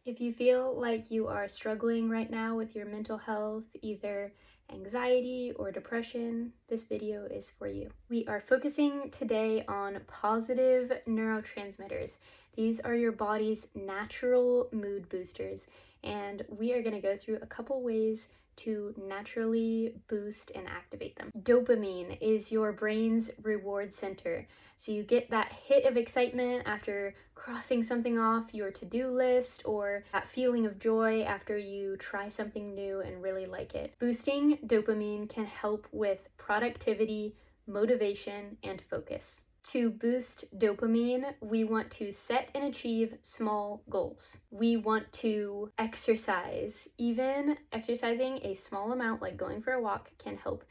If you feel like you are struggling right now with your mental health, either anxiety or depression, this video is for you. We are focusing today on positive neurotransmitters. These are your body's natural mood boosters, and we are going to go through a couple ways to naturally boost and activate them. Dopamine is your brain's reward center. So you get that hit of excitement after crossing something off your to-do list, or that feeling of joy after you try something new and really like it. Boosting dopamine can help with productivity, motivation, and focus. To boost dopamine, we want to set and achieve small goals. We want to exercise. Even exercising a small amount, like going for a walk, can help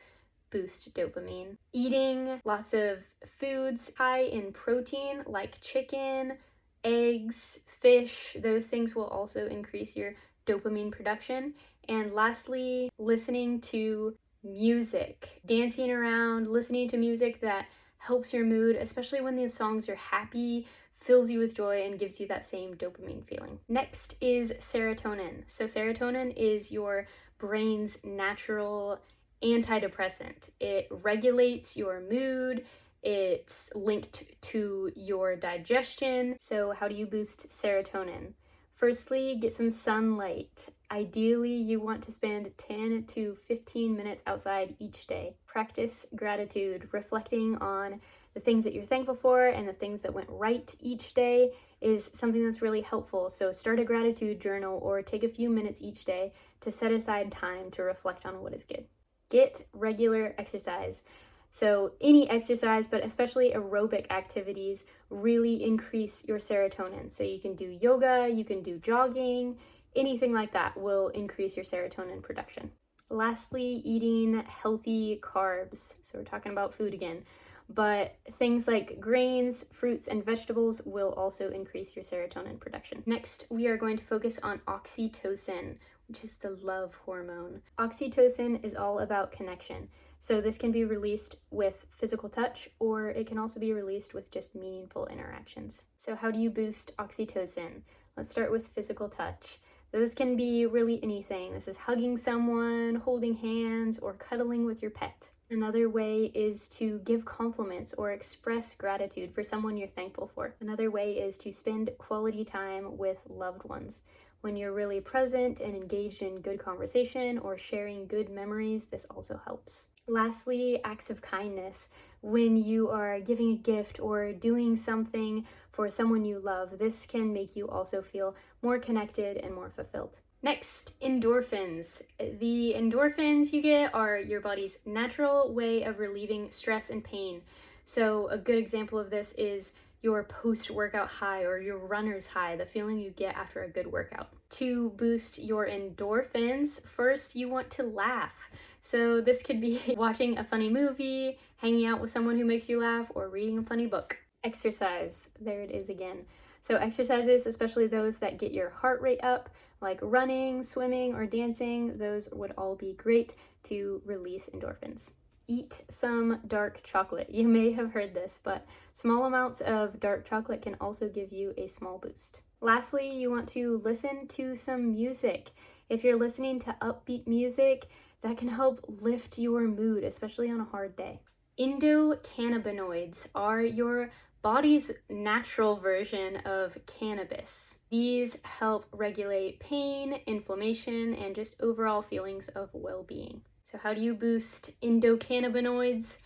boost dopamine. Eating lots of foods high in protein, like chicken, eggs, fish, those things will also increase your dopamine production. And lastly, listening to music, dancing around, listening to music that helps your mood, especially when these songs are happy, fills you with joy, and gives you that same dopamine feeling. Next is serotonin. So serotonin is your brain's natural antidepressant. It regulates your mood. It's linked to your digestion. So how do you boost serotonin? Firstly, get some sunlight. Ideally, you want to spend 10 to 15 minutes outside each day. Practice gratitude, reflecting on the things that you're thankful for and the things that went right each day is something that's really helpful. So start a gratitude journal or take a few minutes each day to set aside time to reflect on what is good. Get regular exercise. So any exercise, but especially aerobic activities, really increase your serotonin. So you can do yoga, you can do jogging, anything like that will increase your serotonin production. Lastly, eating healthy carbs. So we're talking about food again, but things like grains, fruits, and vegetables will also increase your serotonin production. Next, we are going to focus on oxytocin, which is the love hormone. Oxytocin is all about connection. So this can be released with physical touch, or it can also be released with just meaningful interactions. So how do you boost oxytocin? Let's start with physical touch. This can be really anything. This is hugging someone, holding hands, or cuddling with your pet. Another way is to give compliments or express gratitude for someone you're thankful for. Another way is to spend quality time with loved ones. When you're really present and engaged in good conversation or sharing good memories, this also helps. Lastly, acts of kindness. When you are giving a gift or doing something for someone you love, this can make you also feel more connected and more fulfilled. Next, endorphins. The endorphins you get are your body's natural way of relieving stress and pain. So a good example of this is your post-workout high or your runner's high, the feeling you get after a good workout. To boost your endorphins, first you want to laugh. So this could be watching a funny movie, hanging out with someone who makes you laugh, or reading a funny book. Exercise, there it is again. So exercises, especially those that get your heart rate up, like running, swimming, or dancing, those would all be great to release endorphins. Eat some dark chocolate. You may have heard this, but small amounts of dark chocolate can also give you a small boost. Lastly, you want to listen to some music. If you're listening to upbeat music, that can help lift your mood, especially on a hard day. Endocannabinoids are your body's natural version of cannabis. These help regulate pain, inflammation, and just overall feelings of well-being. So how do you boost endocannabinoids?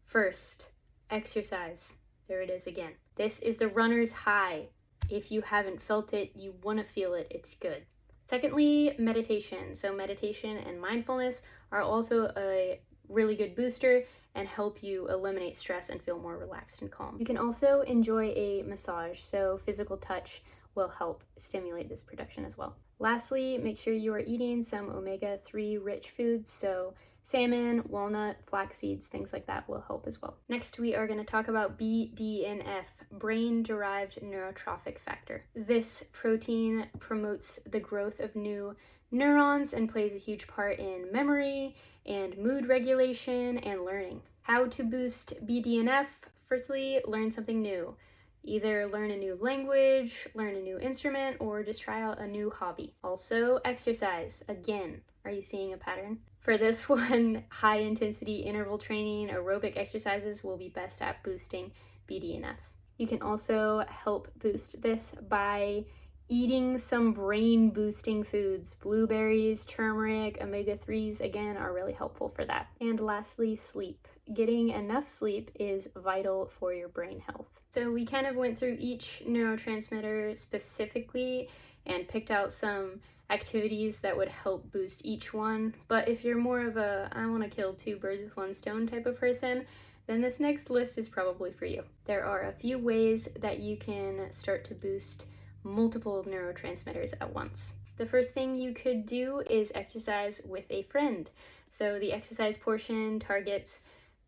First, exercise. There it is again. This is the runner's high. If you haven't felt it, you want to feel it. It's good. Secondly, meditation. So meditation and mindfulness are also a really good booster and help you eliminate stress and feel more relaxed and calm. You can also enjoy a massage, so physical touch will help stimulate this production as well. Lastly, make sure you are eating some omega-3 rich foods, so salmon, walnut, flax seeds, things like that will help as well. Next, we are going to talk about BDNF, brain-derived neurotrophic factor. This protein promotes the growth of new neurons and plays a huge part in memory and mood regulation and learning. How to boost BDNF? Firstly, learn something new. Either learn a new language, learn a new instrument, or just try out a new hobby. Also, exercise. Again, are you seeing a pattern? For this one, high intensity interval training, aerobic exercises will be best at boosting BDNF. You can also help boost this by eating some brain boosting foods. Blueberries, turmeric, omega-3s, again, are really helpful for that. And lastly, sleep. Getting enough sleep is vital for your brain health. So we kind of went through each neurotransmitter specifically and picked out some activities that would help boost each one. But if you're more of a I want to kill two birds with one stone type of person, then this next list is probably for you. There are a few ways that you can start to boost multiple neurotransmitters at once. The first thing you could do is exercise with a friend. So the exercise portion targets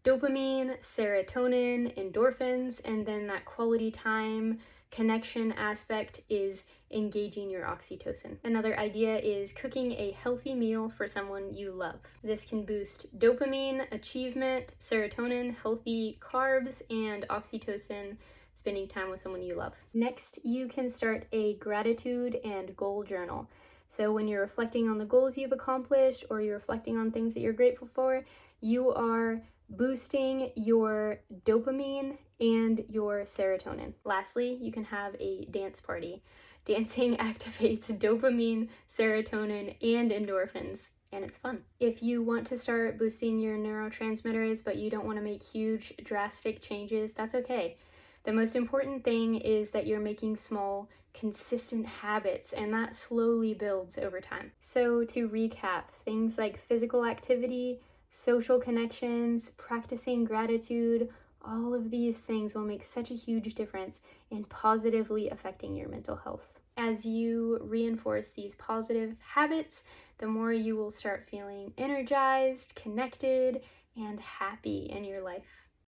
dopamine, serotonin, endorphins, and then that quality time connection aspect is engaging your oxytocin. Another idea is cooking a healthy meal for someone you love. This can boost dopamine, achievement, serotonin, healthy carbs, and oxytocin, spending time with someone you love. Next, you can start a gratitude and goal journal. So when you're reflecting on the goals you've accomplished or you're reflecting on things that you're grateful for, you are boosting your dopamine and your serotonin. Lastly, you can have a dance party. Dancing activates dopamine, serotonin, and endorphins, and it's fun. If you want to start boosting your neurotransmitters, but you don't want to make huge, drastic changes, that's okay. The most important thing is that you're making small, consistent habits, and that slowly builds over time. So to recap, things like physical activity, social connections, practicing gratitude, all of these things will make such a huge difference in positively affecting your mental health. As you reinforce these positive habits, the more you will start feeling energized, connected, and happy in your life.